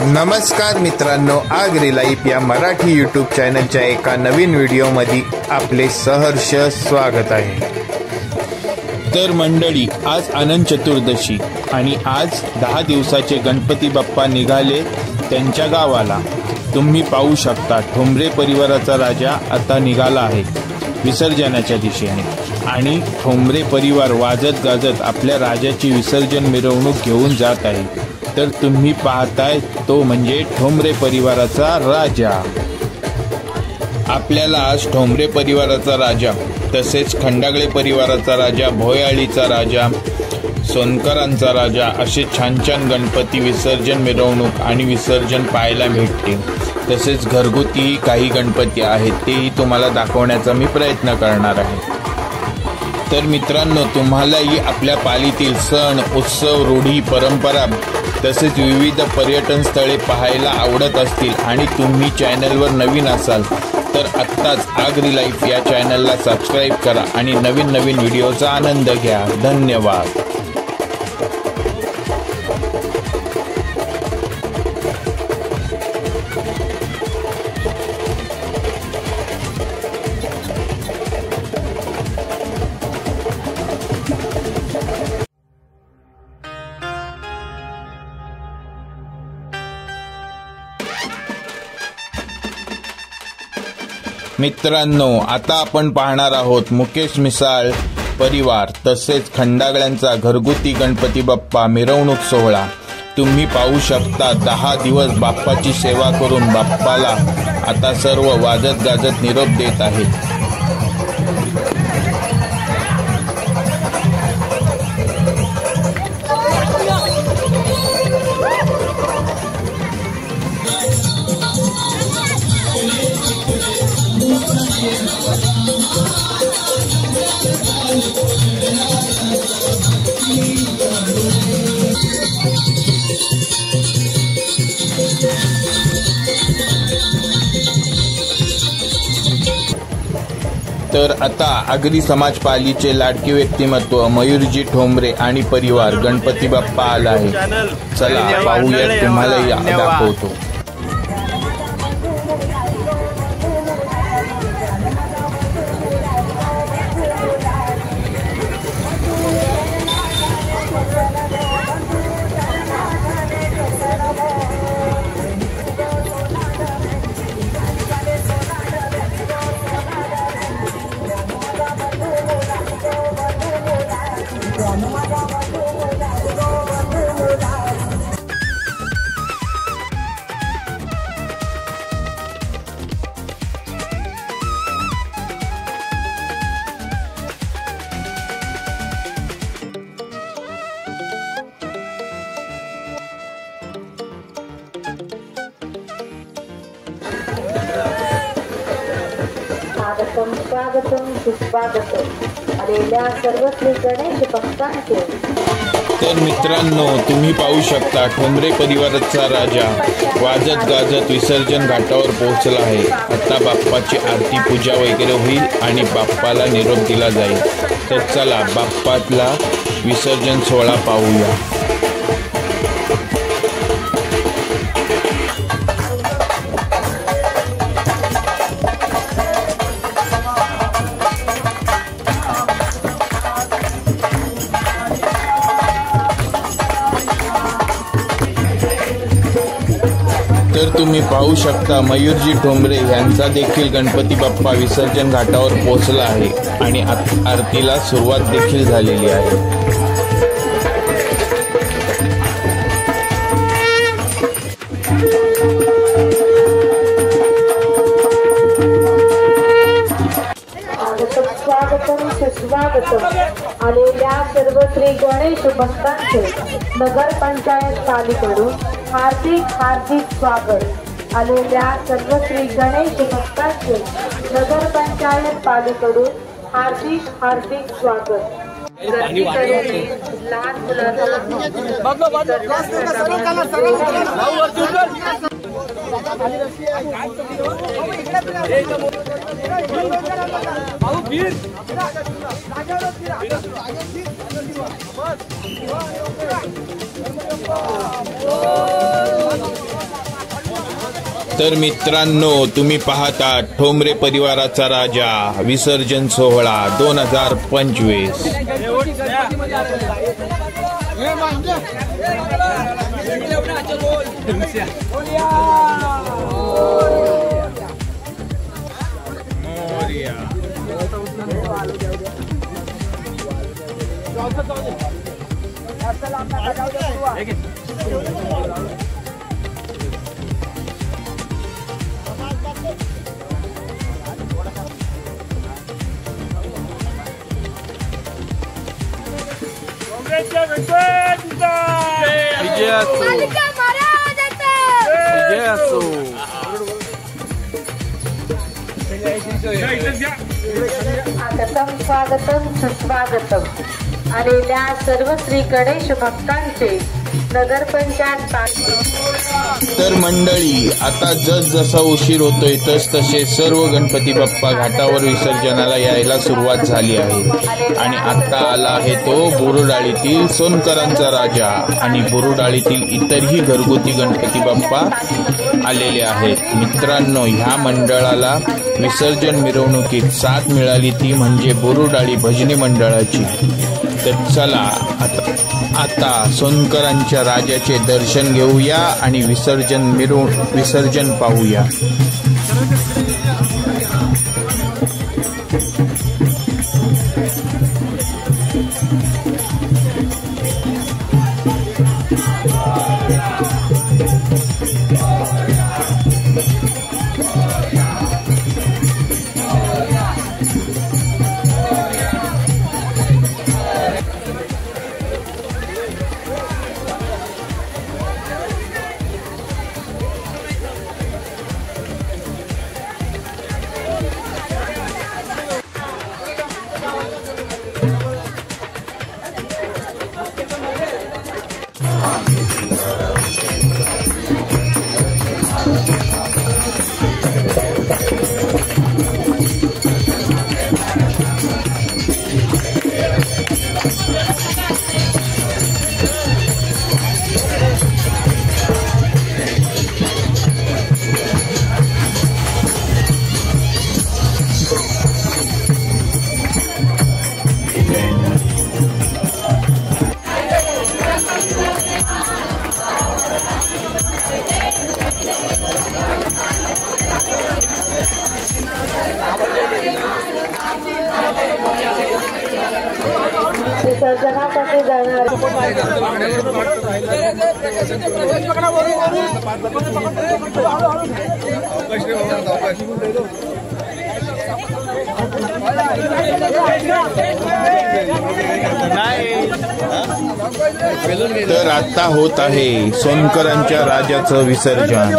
नमस्कार मित्रांनो, आगरी लाईफ या मराठी यूट्यूब चॅनलच्या एका नवीन व्हिडिओमध्ये आपले सहर्ष स्वागत आहे। तर मंडळी, आज अनंत चतुर्दशी आणि आज 10 दिवसाचे गणपती बाप्पा निघाले त्यांच्या गावाला। तुम्ही पाहू शकता ठोंबरे परिवाराचा राजा आता निघाला आहे विसर्जनाच्या दिशेने आणि ठोंबरे परिवार वाजत गाजत आपल्या राजाची विसर्जन मिरवणूक घेऊन जात आहे। तर तुम्ही पाहताय तो म्हणजे ठोंबरे परिवाराचा राजा। आपल्याला आज ठोंबरे परिवाराचा राजा, तसेच खंडागळे परिवाराचा राजा, भोयाळीचा राजा, सोनकरांचा राजा असे छान छान गणपती विसर्जन मिरवणूक आणि विसर्जन पाहायला भेटते। तसेच घरगुती काही गणपती आहेत तेही तुम्हाला दाखवण्याचा मी प्रयत्न करणार आहे। तर मित्रांनो, तुम्हालाही आपल्या पालीतील सण, उत्सव, रूढी, परंपरा तसेच विविध पर्यटन स्थळे पाहायला आवडत असतील आणि तुम्ही चॅनलवर नवीन असाल तर आत्ताच आगरी लाईफ या चॅनलला सबस्क्राईब करा आणि नवीन नवीन व्हिडिओचा आनंद घ्या। धन्यवाद। मित्रांनो, आता आपण पाहणार आहोत मुकेश मिसाळ परिवार तसेच खंडागळ्यांचा घरगुती गणपती बाप्पा मिरवणूक सोहळा। तुम्ही पाहू शकता 10 दिवस बाप्पाची सेवा करून बाप्पाला आता सर्व वाजत गाजत निरोप देत आहेत। तर आता आगरी समाज पालीचे लाडके व्यक्तिमत्व मयूरजी ठोंबरे आणि परिवार गणपती बाप्पा आला आहे। चला पाहूया, तुम्हालाही दाखवतो। स्वागतम सुस्वागतम आलेल्या सर्व श्री गणेश भक्तांचे। तर मित्रांनो, तुम्ही पाहू शकता ठोंबरे परिवाराचा राजा वाजत गाजत विसर्जन घाटावर पोहोचला आहे। आता बाप्पाची आरती पूजा वगैरे होईल आणि बाप्पाला निरोप दिला जाईल। तर चला बाप्पाला विसर्जन सोहळा पाहूया। तर तुम्ही पाहू शकता मयूरजी ठोंबरे यांचा देखील गणपती बाप्पा विसर्जन घाटावर पोहोचला आहे आणि आरतीला सुरुवात देखील झालेली आहे। स्वागतम सुस्वागतम आलेल्या सर्व श्री गणेश भक्तांचे नगर पंचायत पालिकेकडून हार्दिक हार्दिक स्वागत। आलेल्या सर्व श्री गणेश भक्तांचे नगर पंचायत पालिकेकडून हार्दिक हार्दिक स्वागत। लहान मुलांना तर मित्रांनो, तुम्ही पाहता ठोंबरे परिवाराचा राजा विसर्जन सोहळा 2025. स्वागतम सुस्वागतम आलेल्या सर्व श्री गणेश भक्तांचे नगरपंचायत. तर मंडळी, आता जसजसा उशीर होतोय तसे सर्व गणपती बाप्पा घाटावर विसर्जनाला यायला सुरुवात झाली आहे. आणि आता आला आहे तो बोरुडाळीतील सोनकरांचा राजा आणि बोरुडाळीतील इतरही घरगुती गणपती बाप्पा आलेले आहेत. मित्रांनो, ह्या मंडळाला विसर्जन मिरवणुकीत साथ मिळाली ती म्हणजे बोरुडाळी भजनी मंडळाची. तर चला आता सोनकरांच्या राजाचे दर्शन घेऊया आणि विसर्जन पाहूया. विसर्जनासाठी जाणार तर आता होत आहे सोनकरांच्या राजाचं विसर्जन.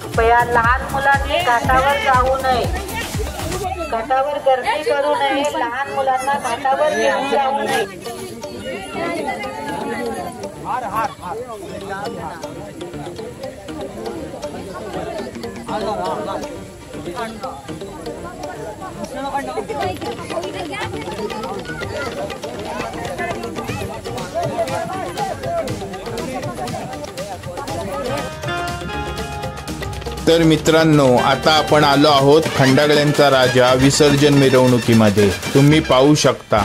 कृपया लहान मुलांनी घाटावर जाऊ नये, घाटावर गर्दी करू नये, लहान मुलांना घाटावर घेऊन जाऊ नये. तर मित्रांनो, आता आपण आलो आहोत खंडागळ्यांचा राजा विसर्जन मिरवणुकीमध्ये. तुम्ही पाहू शकता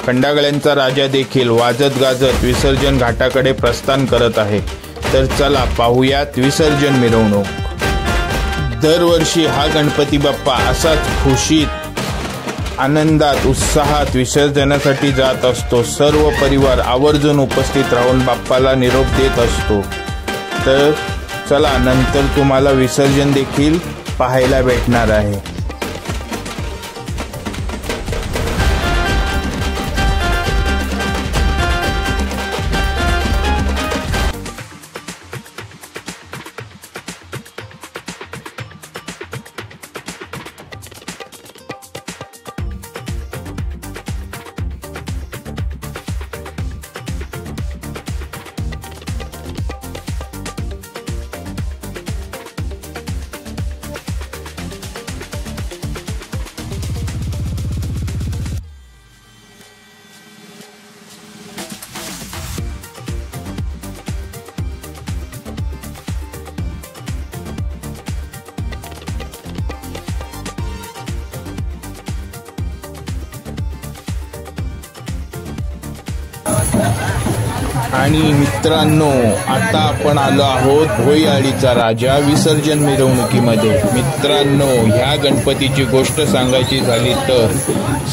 खंडागळ्यांचा राजा देखील वाजत गाजत विसर्जन घाटाकडे प्रस्थान करत आहे. तर चला पाहूयात विसर्जन मिरवणूक. दरवर्षी हा गणपती बाप्पा असाच खुशीत, आनंदात, उत्साहात विसर्जनासाठी जात असतो. सर्व परिवार आवर्जून उपस्थित राहून बाप्पाला निरोप देत असतो. तर चला, नंतर तुम्हाला विसर्जन देखील पाहायला भेटणार आहे. आणि मित्रांनो, आता आपण आलो आहोत भोईआळीचा राजा विसर्जन मिरवणुकीमध्ये. मित्रांनो, ह्या गणपतीची गोष्ट सांगायची झाली तर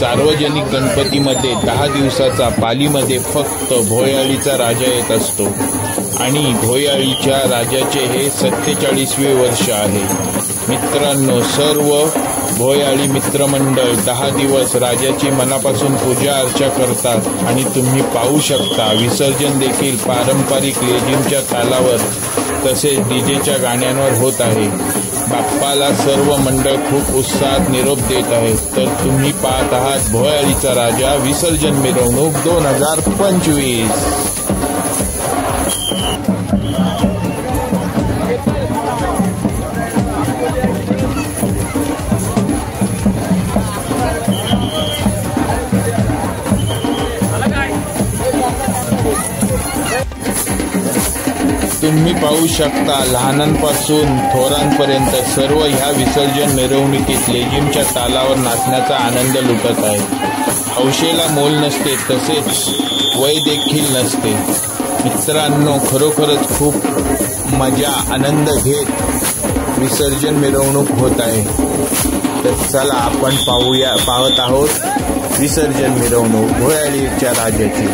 सार्वजनिक गणपतीमध्ये 10 दिवसाचा पालीमध्ये फक्त भोईआळीचा राजा येत असतो. आणि भोईआळीच्या राजाचे हे 47वे वर्ष आहे. मित्रांनो, सर्व भोईआळी मित्रमंडळ 10 दिवस राजाची मनापासून पूजा अर्चा करतात. आणि तुम्ही पाहू शकता विसर्जन देखील पारंपरिक लेझिमच्या तालावर तसेच डीजेच्या गाण्यांवर होत आहे. बाप्पाला सर्व मंडळ खूप उत्साहात निरोप देत आहे. तर तुम्ही पाहत आहात भोईआळीचा राजा विसर्जन मिरवणूक 2025. तुम्ही पाहू शकता लहानांपासून थोरांपर्यंत सर्व ह्या विसर्जन मिरवणुकीत लेझिमच्या तालावर नाचण्याचा आनंद लुटत आहे. हौशेला मोल नसते, तसेच वय देखील नसते. मित्रांनो, खरोखरच खूप मजा आनंद घेत विसर्जन मिरवणूक होत आहे. तर चला आपण पाहत आहोत विसर्जन मिरवणूक भोईआळीच्या राजाची.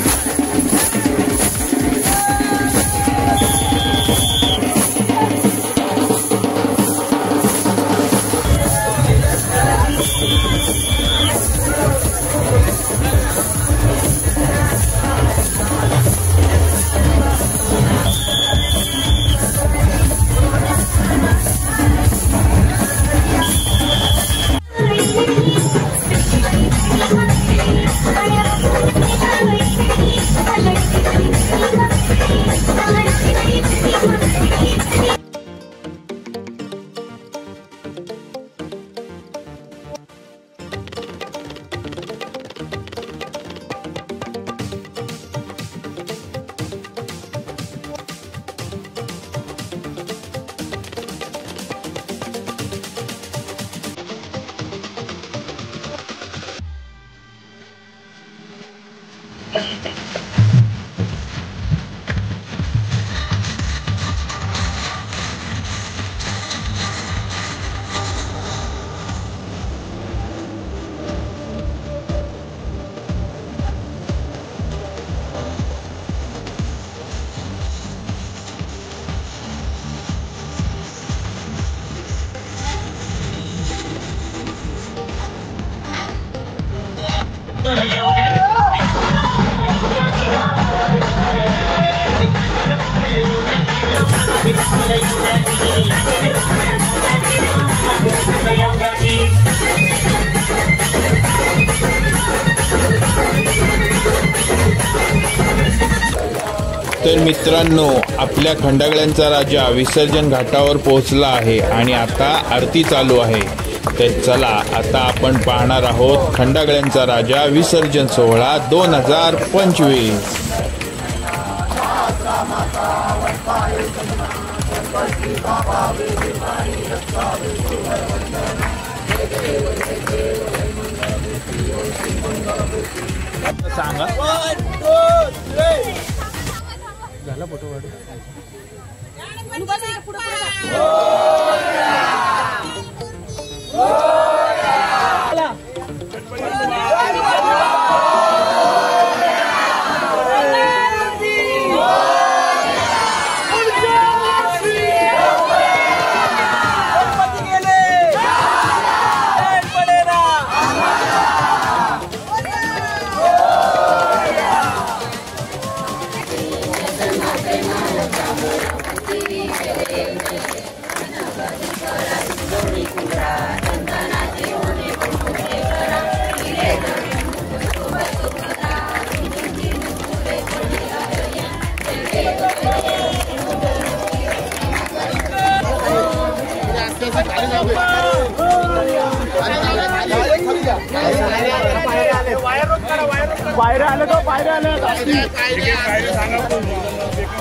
तर मित्रांनो, आपल्या खंडागळ्यांचा राजा विसर्जन घाटावर पोहोचला आहे आणि आता आरती चालू आहे. तर चला आता आपण पाहणार आहोत खंडागळ्यांचा राजा विसर्जन सोहळा 2025. सांगा झाला फोटो काढू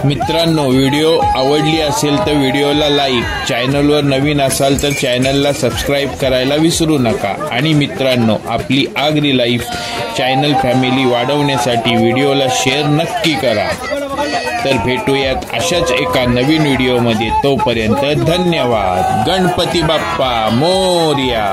मित्रांनो, व्हिडिओ आवडली असेल तर व्हिडिओला लाईक, चॅनलवर नवीन असाल तर चॅनलला सबस्क्राईब करायला विसरू नका। आणि मित्रांनो, आपली आगरी लाईफ चॅनल फॅमिली वाढवण्यासाठी व्हिडिओला शेअर नक्की करा। तर भेटूयात अशाच एका नवीन व्हिडिओमध्ये। तोपर्यंत धन्यवाद। गणपती बाप्पा मोरया।